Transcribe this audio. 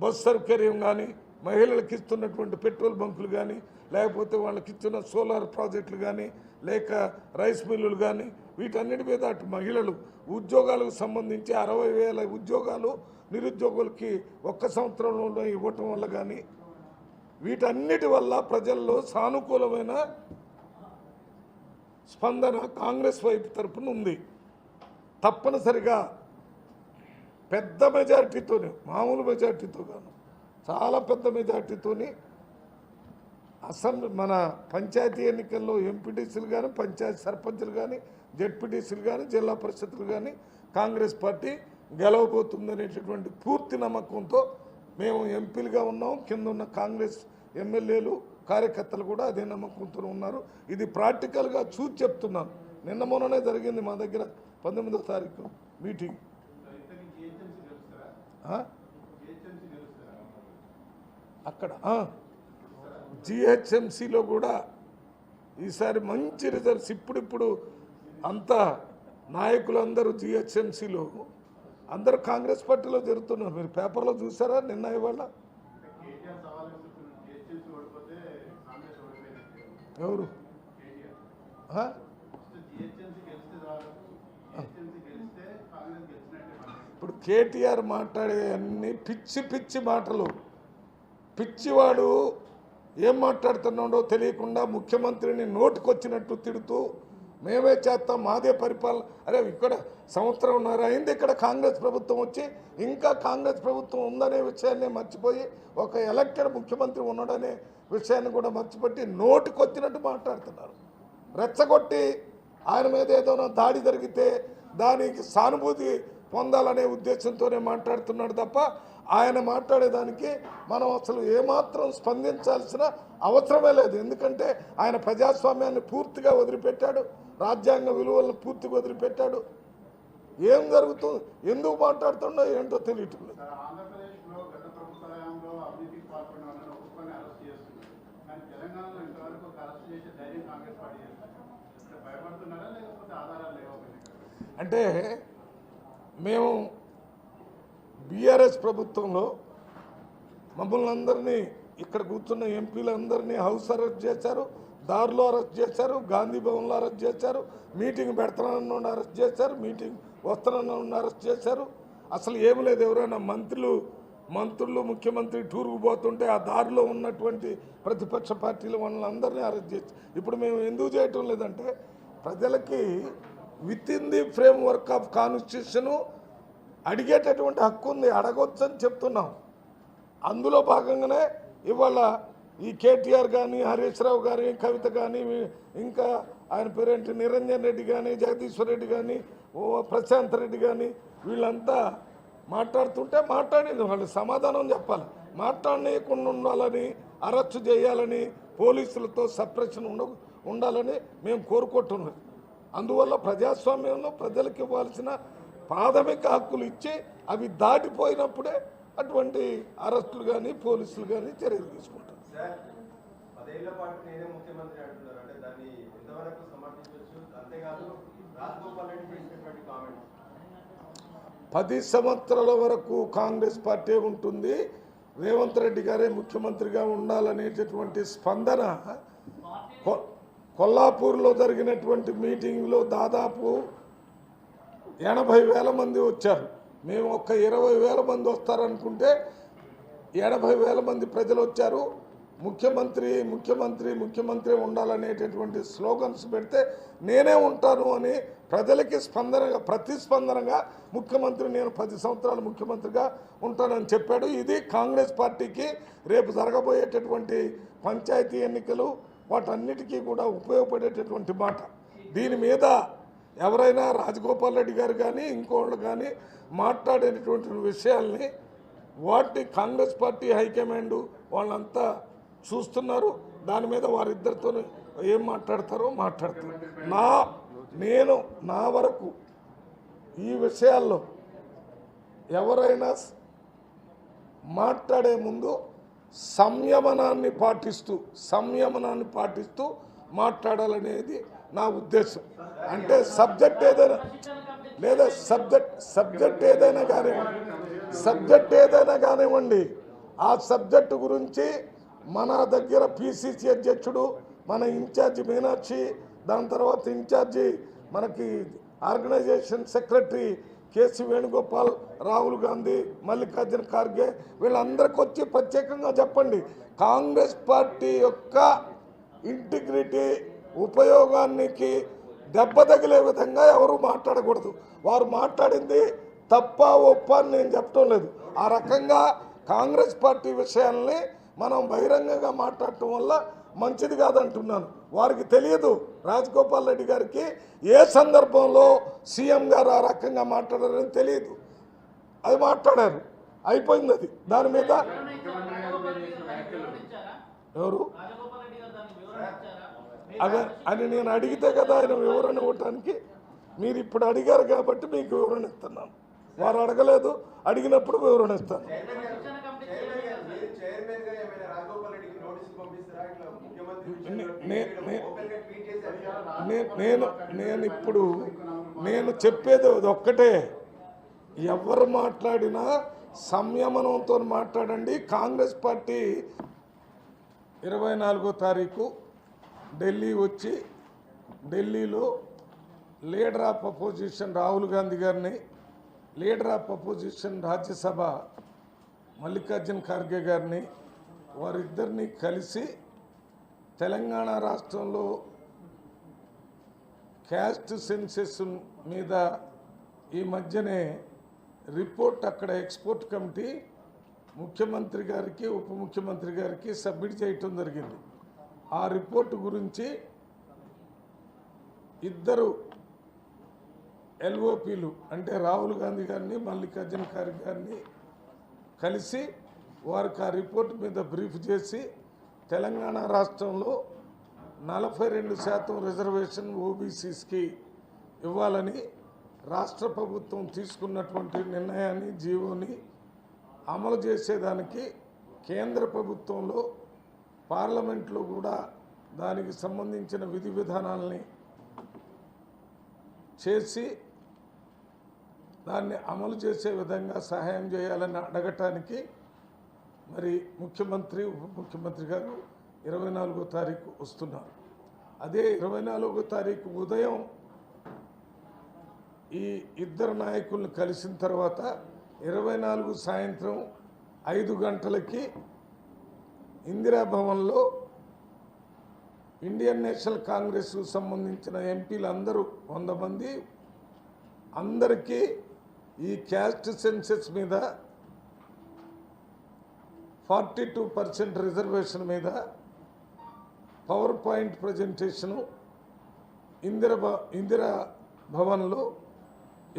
Bus సౌకర్యం కానీ, మహిళలకు ఇస్తున్నటువంటి పెట్రోల్ బంకులు కానీ, లేకపోతే వాళ్ళకి ఇచ్చిన సోలార్ ప్రాజెక్టులు కానీ, లేక రైస్ మిల్లులు కానీ, వీటన్నిటి మీద అటు మహిళలు ఉద్యోగాలకు సంబంధించి 60,000 ఉద్యోగాలు నిరుద్యోగులకి ఒక్క సంవత్సరంలో ఇవ్వటం వల్ల కానీ, వీటన్నిటి వల్ల ప్రజల్లో సానుకూలమైన స్పందన కాంగ్రెస్ వైపు తరపున ఉంది. తప్పనిసరిగా పెద్ద మెజారిటీతోనే, మామూలు మెజారిటీతో కాదు, చాలా పెద్ద మెజారిటీతోని అసెంబ్లీ మన పంచాయతీ ఎన్నికల్లో ఎంపీటీసీలు కానీ, పంచాయతీ సర్పంచులు కానీ, జెడ్పీటీసీలు కానీ, జిల్లా పరిషత్తులు కానీ కాంగ్రెస్ పార్టీ గెలవబోతుందనేటటువంటి పూర్తి నమ్మకంతో మేము ఎంపీలుగా ఉన్నాం. కింద ఉన్న కాంగ్రెస్ ఎమ్మెల్యేలు, కార్యకర్తలు కూడా అదే నమ్మకంతో ఉన్నారు. ఇది ప్రాక్టికల్గా చూసి చెప్తున్నాను. నిన్న మొన్ననే జరిగింది మా దగ్గర 19వ తారీఖు మీటింగ్. అక్కడ జిహెచ్ఎంసీలో కూడా ఈసారి మంచి రిజల్ట్స్. ఇప్పుడు అంతా నాయకులందరూ జిహెచ్ఎంసీలో అందరూ కాంగ్రెస్ పార్టీలో జరుగుతున్నారు. మీరు పేపర్లో చూసారా నిన్న ఇవాళ? ఎవరు? ఇప్పుడు కేటీఆర్ మాట్లాడే అన్ని పిచ్చి పిచ్చి మాటలు. పిచ్చివాడు ఏం మాట్లాడుతున్నాడో తెలియకుండా ముఖ్యమంత్రిని నోటికొచ్చినట్టు తిడుతూ మేమే చేస్తాం, మాదే పరిపాలన. అరే, ఇక్కడ సంవత్సరంన్నర అయింది ఇక్కడ కాంగ్రెస్ ప్రభుత్వం వచ్చి, ఇంకా కాంగ్రెస్ ప్రభుత్వం ఉందనే విషయాన్ని మర్చిపోయి, ఒక ఎలక్టెడ్ ముఖ్యమంత్రి ఉన్నాడనే విషయాన్ని కూడా మర్చిపెట్టి నోటికొచ్చినట్టు మాట్లాడుతున్నారు. రెచ్చగొట్టి ఆయన మీద ఏదైనా దాడి జరిగితే దానికి సానుభూతి పొందాలనే ఉద్దేశంతోనే మాట్లాడుతున్నాడు తప్ప ఆయన మాట్లాడేదానికి మనం అసలు ఏమాత్రం స్పందించాల్సిన అవసరమే లేదు. ఎందుకంటే ఆయన ప్రజాస్వామ్యాన్ని పూర్తిగా వదిలిపెట్టాడు, రాజ్యాంగ విలువలను పూర్తిగా వదిలిపెట్టాడు. ఏం జరుగుతుంది, ఎందుకు మాట్లాడుతుండో ఏంటో తెలియటం లేదు. అంటే మేము బీఆర్ఎస్ ప్రభుత్వంలో మమ్మల్ని అందరినీ, ఇక్కడ కూర్చున్న ఎంపీలందరినీ హౌస్ అరెస్ట్ చేశారు, దారిలో అరెస్ట్ చేశారు, గాంధీ భవన్లో అరెస్ట్ చేశారు, మీటింగ్ పెడతానన్న అరెస్ట్ చేశారు, మీటింగ్ వస్తానన్న అరెస్ట్ చేశారు. అసలు ఏమి లేదు. ఎవరైనా మంత్రులు ముఖ్యమంత్రి టూర్కు పోతుంటే ఆ దారిలో ఉన్నటువంటి ప్రతిపక్ష పార్టీల వాళ్ళందరినీ అరెస్ట్ చేసి, ఇప్పుడు మేము ఎందుకు చేయటం లేదంటే ప్రజలకి within the framework of constitution అడిగేటటువంటి హక్కు ఉంది, అడగొచ్చని చెప్తున్నాం. అందులో భాగంగానే ఇవాళ ఈ కేటీఆర్ కానీ, హరీష్ రావు కానీ, కవిత కానీ, ఇంకా ఆయన పేరేంటి నిరంజన్ రెడ్డి కానీ, జగదీశ్వర్ రెడ్డి కానీ, ప్రశాంత్ రెడ్డి కానీ, వీళ్ళంతా మాట్లాడుతుంటే మాట్లాడింది వాళ్ళు సమాధానం చెప్పాలి. మాట్లాడనీయకుండా ఉండాలని, అరెస్టు చేయాలని, పోలీసులతో సప్రెషన్ ఉండాలని మేము కోరుకుంటున్నాం. అందువల్ల ప్రజాస్వామ్యంలో ప్రజలకు ఇవ్వాల్సిన ప్రాథమిక హక్కులు ఇచ్చి అవి దాటిపోయినప్పుడే అటువంటి అరెస్టులు కానీ, పోలీసులు కానీ చర్యలు తీసుకుంటారు. 10 సంవత్సరాల వరకు కాంగ్రెస్ పార్టీ ఉంటుంది, రేవంత్ రెడ్డి గారే ముఖ్యమంత్రిగా ఉండాలనేటటువంటి స్పందన కొల్లాపూర్లో జరిగినటువంటి మీటింగ్లో దాదాపు 80,000 మంది వచ్చారు. మేము ఒక 20,000 మంది వస్తారనుకుంటే 80,000 మంది ప్రజలు వచ్చారు. ముఖ్యమంత్రి ఉండాలనేటటువంటి స్లోగన్స్ పెడితే నేనే ఉంటాను అని ప్రజలకి ప్రతిస్పందనగా ముఖ్యమంత్రి నేను 10 సంవత్సరాలు ముఖ్యమంత్రిగా ఉంటానని చెప్పాడు. ఇది కాంగ్రెస్ పార్టీకి రేపు జరగబోయేటటువంటి పంచాయతీ ఎన్నికలు వాటన్నిటికీ కూడా ఉపయోగపడేటటువంటి మాట. దీని మీద ఎవరైనా రాజగోపాల్ రెడ్డి గారు కానీ ఇంకోళ్ళు కానీ మాట్లాడేటటువంటి విషయాల్ని వాటిని కాంగ్రెస్ పార్టీ హైకమాండ్ వాళ్ళంతా చూస్తున్నారు. దాని మీద వారిద్దరితో ఏం మాట్లాడతారో మాట్లాడతారు. నా వరకు ఈ విషయాల్లో ఎవరైనా మాట్లాడే ముందు సంయమనాన్ని పాటిస్తూ మాట్లాడాలనేది నా ఉద్దేశం. అంటే సబ్జెక్ట్ ఏదైనా లేదా సబ్జెక్ట్ ఏదైనా కానివ్వండి ఆ సబ్జెక్టు గురించి మన దగ్గర పిసిసి అధ్యక్షుడు, మన ఇన్ఛార్జి మీనాక్షి, దాని తర్వాత ఇన్ఛార్జి మనకి organisation secretary KC Venugopal, Rahul Gandhi, Mallikarjuna Kharge వీళ్ళందరికీ వచ్చి ప్రత్యేకంగా చెప్పండి. కాంగ్రెస్ పార్టీ యొక్క ఇంటిగ్రిటీ ఉపయోగానికి దెబ్బ తగిలే విధంగా ఎవరు మాట్లాడకూడదు. వారు మాట్లాడింది తప్ప ఒప్ప అని నేను చెప్పడం లేదు. ఆ రకంగా కాంగ్రెస్ పార్టీ విషయాల్ని మనం బహిరంగంగా మాట్లాడటం వల్ల మంచిది కాదంటున్నాను. వారికి తెలియదు, రాజగోపాల్ రెడ్డి గారికి ఏ సందర్భంలో సీఎం గారు ఆ రకంగా మాట్లాడారని తెలియదు. అది మాట్లాడారు, అయిపోయింది. అది దాని మీద ఎవరు అదే అని నేను అడిగితే కదా ఆయన వివరణ ఇవ్వటానికి. మీరు ఇప్పుడు అడిగారు కాబట్టి మీకు వివరణ ఇస్తున్నాను. వారు అడగలేదు, అడిగినప్పుడు వివరణ ఇస్తాను. నేను చెప్పేది ఒక్కటే, ఎవరు మాట్లాడినా సంయమనంతో మాట్లాడండి. కాంగ్రెస్ పార్టీ 24వ తారీఖు ఢిల్లీ వచ్చి ఢిల్లీలో leader of opposition Rahul Gandhi గారిని, leader of opposition Rajya Sabha Mallikarjuna Kharge గారిని, వారిద్దరిని కలిసి తెలంగాణ రాష్ట్రంలో క్యాస్ట్ సెన్సెస్ మీద ఈ మధ్యనే రిపోర్ట్ అక్కడ ఎక్స్పోర్ట్ కమిటీ ముఖ్యమంత్రి గారికి, ఉప ముఖ్యమంత్రి గారికి సబ్మిట్ చేయటం జరిగింది. ఆ రిపోర్టు గురించి ఇద్దరు ఎల్ఓపీలు అంటే రాహుల్ గాంధీ గారిని, మల్లికార్జున ఖార్గే గారిని కలిసి వారికి ఆ రిపోర్ట్ మీద బ్రీఫ్ చేసి తెలంగాణ రాష్ట్రంలో 42% రిజర్వేషన్ ఓబీసీస్కి ఇవ్వాలని రాష్ట్ర ప్రభుత్వం తీసుకున్నటువంటి నిర్ణయాన్ని, జీవోని అమలు చేసేదానికి కేంద్ర ప్రభుత్వంలో పార్లమెంట్లో కూడా దానికి సంబంధించిన విధి విధానాలని చేసి దాన్ని అమలు చేసే విధంగా సహాయం చేయాలని అడగటానికి మరి ముఖ్యమంత్రి, ఉప ముఖ్యమంత్రి గారు 24వ తారీఖు వస్తున్నారు. అదే 24వ తారీఖు ఉదయం ఈ ఇద్దరు నాయకులను కలిసిన తర్వాత 24 సాయంత్రం 5 గంటలకి ఇందిరాభవన్లో ఇండియన్ నేషనల్ కాంగ్రెస్కు సంబంధించిన ఎంపీలు అందరూ 100 మంది అందరికీ ఈ క్యాస్ట్ సెన్సెస్ మీద 42% రిజర్వేషన్ మీద పవర్ పాయింట్ ప్రజెంటేషను ఇందిరా భవన్లో